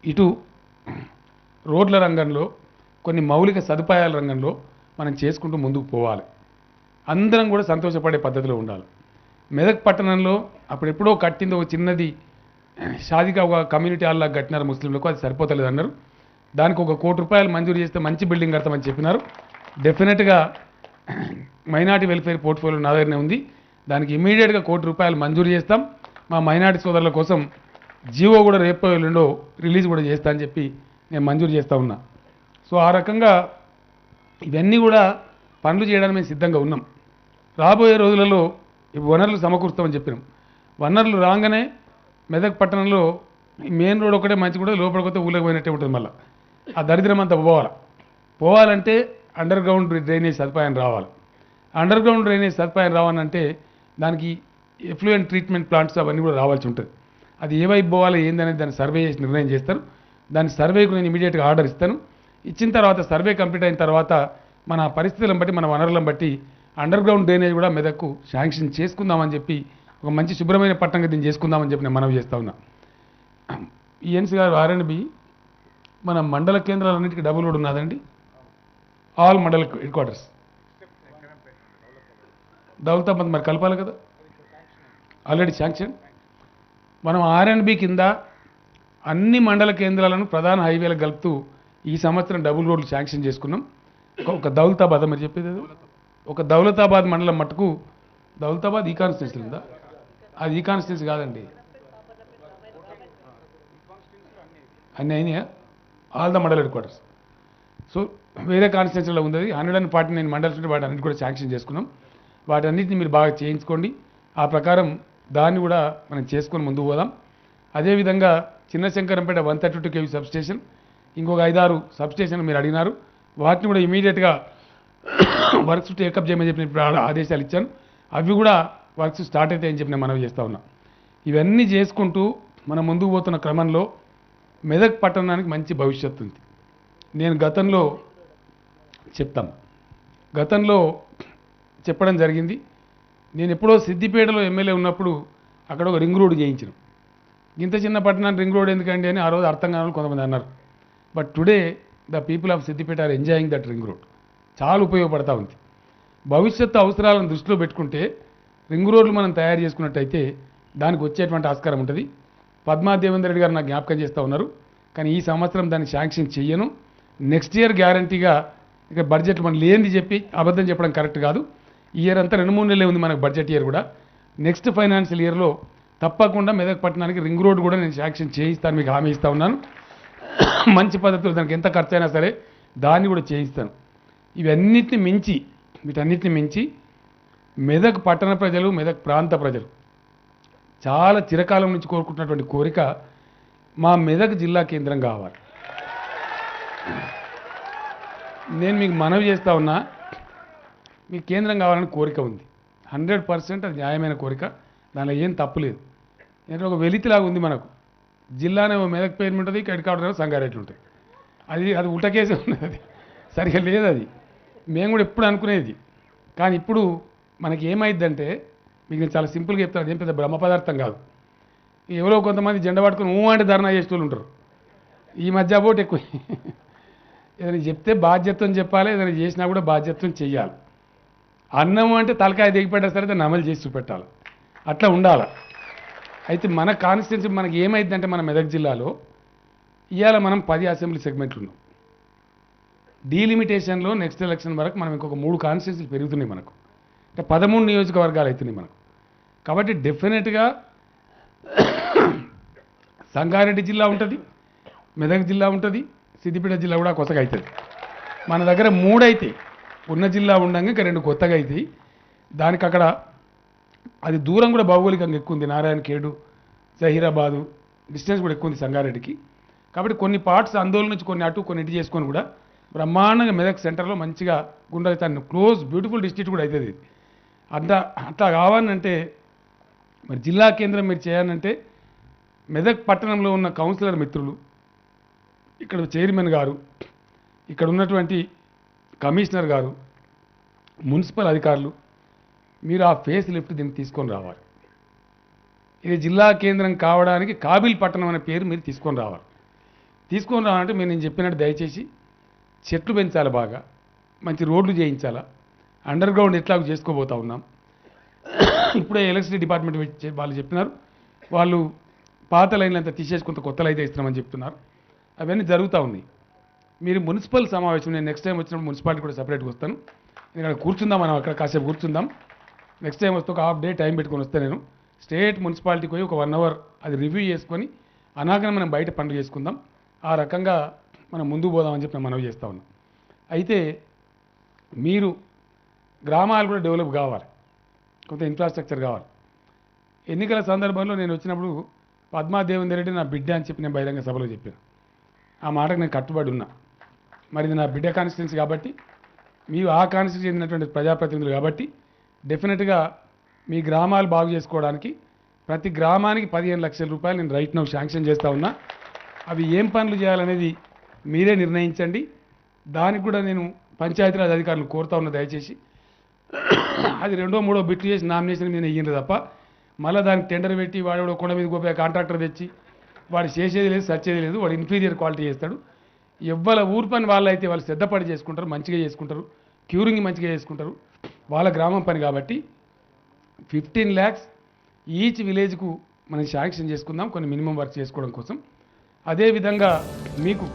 ఇటు రోడ్ల రంగంలో కొన్ని మౌలిక సదుపాయాల రంగంలో మనం చేసుకుంటూ ముందుకు పోవాలి. అందరం కూడా సంతోషపడే పద్ధతిలో ఉండాలి. మెదక్ పట్టణంలో అప్పుడెప్పుడో కట్టింది ఒక చిన్నది షాదిగా ఒక కమ్యూనిటీ హాల్లా కట్టినారు ముస్లింలకు, అది సరిపోతలేదు అన్నారు. దానికి ₹1 కోటి మంజూరు చేస్తే మంచి బిల్డింగ్ కడతామని చెప్పినారు. డెఫినెట్గా మైనార్టీ వెల్ఫేర్ పోర్ట్ఫోలియో నా దగ్గరనే ఉంది. దానికి ఇమీడియట్గా ₹1 కోటి మంజూరు చేస్తాం. మా మైనార్టీ సోదరుల కోసం జీవో కూడా రేపో ఎల్లుండో రిలీజ్ కూడా చేస్తా అని చెప్పి నేను మంజూరు చేస్తూ ఉన్నా. సో ఆ రకంగా ఇవన్నీ కూడా పనులు చేయడానికి మేము సిద్ధంగా ఉన్నాం. రాబోయే రోజులలో ఈ వనరులు సమకూరుస్తామని చెప్పినాం. వనరులు రాగానే మెదక్ పట్టణంలో మెయిన్ రోడ్ ఒకటే మంచి కూడా లోపలికి ఊళ్ళకి పోయినట్టే ఉంటుంది. మళ్ళీ ఆ దరిద్రం అంతా పోవాలంటే అండర్ గ్రౌండ్ డ్రైనేజ్ సదుపాయం రావాలి. అండర్ గ్రౌండ్ డ్రైనేజ్ సదుపాయం రావాలంటే దానికి ఎఫ్లూయెంట్ ట్రీట్మెంట్ ప్లాంట్స్ అవన్నీ కూడా రావాల్సి ఉంటుంది. అది ఏ వైపు పోవాలి ఏందనేది దాన్ని సర్వే చేసి నిర్ణయం చేస్తారు. దాని సర్వేకు నేను ఇమీడియట్గా ఆర్డర్ ఇస్తాను. ఇచ్చిన తర్వాత సర్వే కంప్లీట్ అయిన తర్వాత మన పరిస్థితులను బట్టి మన వనరులను బట్టి అండర్ గ్రౌండ్ డ్రైనేజ్ కూడా మెదక్కు శాంక్షన్ చేసుకుందామని చెప్పి ఒక మంచి శుభ్రమైన పట్టణంగా దీన్ని చేసుకుందామని చెప్పి నేను మనవి చేస్తా ఉన్నా. ఈఎన్సీ గారు R&B మన మండల కేంద్రాలన్నింటికి డబుల్ రోడ్ ఉన్నదండి. ఆల్ మండల హెడ్ క్వార్టర్స్ దౌలతాబాద్ మరి కలపాలి కదా, ఆల్రెడీ శాంక్షన్. మనం R&B కింద అన్ని మండల కేంద్రాలను ప్రధాన హైవేలకు కలుపుతూ ఈ సంవత్సరం డబుల్ రోడ్లు శాంక్షన్ చేసుకున్నాం. ఒక దౌలతాబాద్ మరి చెప్పేది ఒక దౌలతాబాద్ మండలం మట్టుకు, దౌలతాబాద్ ఈ కాన్స్టిట్యున్సీ ఉందా? అది ఈ కాన్స్టిట్యున్సీ కాదండి, అన్నీ అయినాయా? All the mandal head quarters. So వేరే కాన్స్టిట్యున్సీలో ఉంది 149 మండల్స్ ఉంటే వాటి అన్నిటి కూడా శాంక్షన్ చేసుకున్నాం. వాటన్నిటిని మీరు బాగా చేయించుకోండి. ఆ ప్రకారం దాన్ని కూడా మనం చేసుకొని ముందుకు పోదాం. అదేవిధంగా చిన్నశంకరంపేట 132 kV సబ్స్టేషన్, ఇంకొక 5-6 సబ్స్టేషన్లు మీరు అడిగినారు. వాటిని కూడా ఇమీడియట్గా వర్క్స్ టేకప్ చేయమని చెప్పి ఇప్పుడు ఆదేశాలు ఇచ్చాను. అవి కూడా వర్క్స్ స్టార్ట్ అవుతాయని చెప్పి నేను మనవి చేస్తూ ఉన్నా. ఇవన్నీ చేసుకుంటూ మనం ముందుకు పోతున్న క్రమంలో మెదక్ పట్టణానికి మంచి భవిష్యత్తు ఉంది. నేను గతంలో చెప్పడం జరిగింది. నేను ఎప్పుడో సిద్దిపేటలో ఎమ్మెల్యే ఉన్నప్పుడు అక్కడ ఒక రింగ్ రోడ్ చేయించాను. ఇంత చిన్న పట్టణానికి రింగ్ రోడ్ ఎందుకండి అని ఆ రోజు అర్థం కాని కొంతమంది అన్నారు. But today the people of Siddipet are enjoying that ring road. చాలా ఉపయోగపడతా ఉంది. భవిష్యత్తు అవసరాలను దృష్టిలో పెట్టుకుంటే రింగ్ రోడ్లు మనం తయారు చేసుకున్నట్టయితే దానికి వచ్చేటువంటి ఆస్కారం ఉంటుంది. పద్మా దేవేందర్ రెడ్డి గారు నాకు జ్ఞాపకం చేస్తూ ఉన్నారు. కానీ ఈ సంవత్సరం దాన్ని శాంక్షన్ చెయ్యను. నెక్స్ట్ ఇయర్ గ్యారంటీగా, ఇక బడ్జెట్ మనం లేనిది చెప్పి అబద్ధం చెప్పడం కరెక్ట్ కాదు. ఈ ఇయర్ అంతా 2-3 నెలలే ఉంది మనకు బడ్జెట్ ఇయర్ కూడా. నెక్స్ట్ ఫైనాన్షియల్ ఇయర్లో తప్పకుండా మెదక్ పట్టణానికి రింగ్ రోడ్ కూడా నేను శాంక్షన్ చేయిస్తాను, మీకు హామీ ఇస్తూ ఉన్నాను. మంచి పద్ధతిలో దానికి ఎంత ఖర్చు అయినా సరే దాన్ని కూడా చేయిస్తాను. వీటన్నిటిని మించి మెదక్ పట్టణ ప్రజలు, మెదక్ ప్రాంత ప్రజలు చాలా చిరకాలం నుంచి కోరుకుంటున్నటువంటి కోరిక మా మెదక్ జిల్లా కేంద్రం కావాలి. నేను మీకు మనవి చేస్తూ ఉన్నా, మీ కేంద్రం కావాలని కోరిక ఉంది. 100% అది న్యాయమైన కోరిక, దానిలో ఏం తప్పు లేదు. ఎందుకంటే ఒక వెలితిలాగా ఉంది మనకు. జిల్లానే మెదక్ పేరు ఉంటుంది, హెడ్ క్వార్టర్ సంగారెడ్డి ఉంటుంది. అది ఉటకేసి ఉన్నది, అది సరిగా లేదు. అది మేము కూడా ఎప్పుడు అనుకునేది. కానీ ఇప్పుడు మనకి ఏమైందంటే, మీకు నేను చాలా సింపుల్గా చెప్తాను, అదేం పెద్ద బ్రహ్మ పదార్థం కాదు. ఎవరో కొంతమంది జెండా పట్టుకుని అంటే ధర్నా చేసేవాళ్ళు ఉంటారు. ఈ మధ్య పోటీ ఎక్కువ. ఏదైనా చెప్తే బాధ్యతను చెప్పాలి, ఏదైనా చేసినా కూడా బాధ్యతను చెయ్యాలి. అన్నం అంటే తలకాయ దిగిపెట్టా సరే దాన్ని అమలు చేసి చూపెట్టాలి, అట్లా ఉండాలి. అయితే మన కాన్స్టిట్యున్సీ మనకి ఏమైందంటే, మన మెదక్ జిల్లాలో ఇవాళ మనం 10 అసెంబ్లీ సెగ్మెంట్లు ఉన్నాం. డీలిమిటేషన్లో నెక్స్ట్ ఎలక్షన్ వరకు మనం ఇంకొక 3 కాన్స్టిట్యున్సీలు పెరుగుతున్నాయి మనకు. అంటే 13 నియోజకవర్గాలు అవుతున్నాయి మనకు. కాబట్టి డెఫినెట్గా సంగారెడ్డి జిల్లా ఉంటుంది, మెదక్ జిల్లా ఉంటుంది, సిద్దిపేట జిల్లా కూడా కొత్తగా అవుతుంది. మన దగ్గర 3 అయితే ఉన్న జిల్లా ఉండగా ఇంకా 2 కొత్తగా అవుతాయి. దానికి అక్కడ అది దూరం కూడా భౌగోళికంగా ఎక్కువ ఉంది. నారాయణ ఖేడు, జహీరాబాదు డిస్టెన్స్ కూడా ఎక్కువ ఉంది సంగారెడ్డికి. కాబట్టి కొన్ని పార్ట్స్ ఆందోళన నుంచి కొన్ని అటు కొన్ని ఇటు చేసుకొని కూడా బ్రహ్మాండంగా మెదక్ సెంటర్లో మంచిగా గుండ్రతాన్ని క్లోజ్ బ్యూటిఫుల్ డిస్ట్రిక్ట్ కూడా అవుతుంది. అట్లా కావాలంటే మరి జిల్లా కేంద్రం మీరు చేయాలంటే మెదక్ పట్టణంలో ఉన్న కౌన్సిలర్ మిత్రులు, ఇక్కడ చైర్మన్ గారు, ఇక్కడ ఉన్నటువంటి కమిషనర్ గారు, మున్సిపల్ అధికారులు, మీరు ఆ ఫేస్ లిఫ్ట్ దీన్ని తీసుకొని రావాలి. ఇది జిల్లా కేంద్రం కావడానికి కాబిల్ పట్టణం అనే పేరు మీరు తీసుకొని రావాలి. తీసుకొని రావాలంటే నేను చెప్పినట్టు దయచేసి చెట్లు పెంచాలి, బాగా మంచి రోడ్లు చేయించాలా, అండర్ గ్రౌండ్ ఎట్లా చేసుకోబోతా ఉన్నాం. ఇప్పుడే ఎలక్ట్రిసిటీ డిపార్ట్మెంట్ వాళ్ళు చెప్పినారు, వాళ్ళు పాత లైన్లు అంతా తీసేసుకుంటూ కొత్త లైన్ ఇస్తున్నామని చెప్తున్నారు. అవన్నీ జరుగుతూ ఉన్నాయి. మీరు మున్సిపల్ సమావేశం, నేను నెక్స్ట్ టైం వచ్చినప్పుడు మున్సిపాలిటీ కూడా సపరేట్గా వస్తాను. ఇక్కడ కూర్చుందాం, మనం అక్కడ కాసేపు కూర్చుందాం. నెక్స్ట్ టైం వస్తే ఒక హాఫ్ డే టైం పెట్టుకొని వస్తే నేను స్టేట్ మున్సిపాలిటీకి పోయి ఒక 1 అవర్ అది రివ్యూ చేసుకొని అనాగన మనం బయట పనులు చేసుకుందాం. ఆ రకంగా మనం ముందుకు పోదామని చెప్పి నేను మనవి చేస్తూ ఉన్నాం. అయితే మీరు గ్రామాలు కూడా డెవలప్ కావాలి, కొంత ఇన్ఫ్రాస్ట్రక్చర్ కావాలి. ఎన్నికల సందర్భంలో నేను వచ్చినప్పుడు పద్మాదేవేందర్ రెడ్డి నా బిడ్డ అని చెప్పి నేను బహిరంగ సభలో చెప్పాను. ఆ మాటకు నేను కట్టుబడి ఉన్నా. మరి ఇది నా బిడ్డ కాన్స్టిట్యున్సీ కాబట్టి, మీరు ఆ కాన్స్టిట్యూన్సీ చెందినటువంటి ప్రజాప్రతినిధులు కాబట్టి డెఫినెట్గా మీ గ్రామాలు బాగు చేసుకోవడానికి ప్రతి గ్రామానికి 15 లక్షల రూపాయలు నేను రైట్ నౌ శాంక్షన్ చేస్తూ ఉన్నా. అవి ఏం పనులు చేయాలనేది మీరే నిర్ణయించండి. దానికి కూడా నేను పంచాయతీరాజ్ అధికారులను కోరుతా ఉన్నా, దయచేసి అది 2, 3 బిట్లు చేసి నామినేషన్ మీద ఇయ్యిండ్రు తప్ప మళ్ళీ దానికి టెండర్ పెట్టి వాడు కొండ మీద గోపే కాంట్రాక్టర్ తెచ్చి వాడు చేసేది లేదు, సచ్చేది లేదు, వాడు ఇన్ఫీరియర్ క్వాలిటీ చేస్తాడు. ఎవ్వల ఊరు పని వాళ్ళు అయితే వాళ్ళు శ్రద్ధపడి చేసుకుంటారు, మంచిగా చేసుకుంటారు, క్యూరింగ్ మంచిగా చేసుకుంటారు, వాళ్ళ గ్రామం పని. కాబట్టి 15 lakhs ఈచ్ విలేజ్కు మనం శాంక్షన్ చేసుకుందాం, కొన్ని మినిమం వర్క్ చేసుకోవడం కోసం. అదేవిధంగా మీకు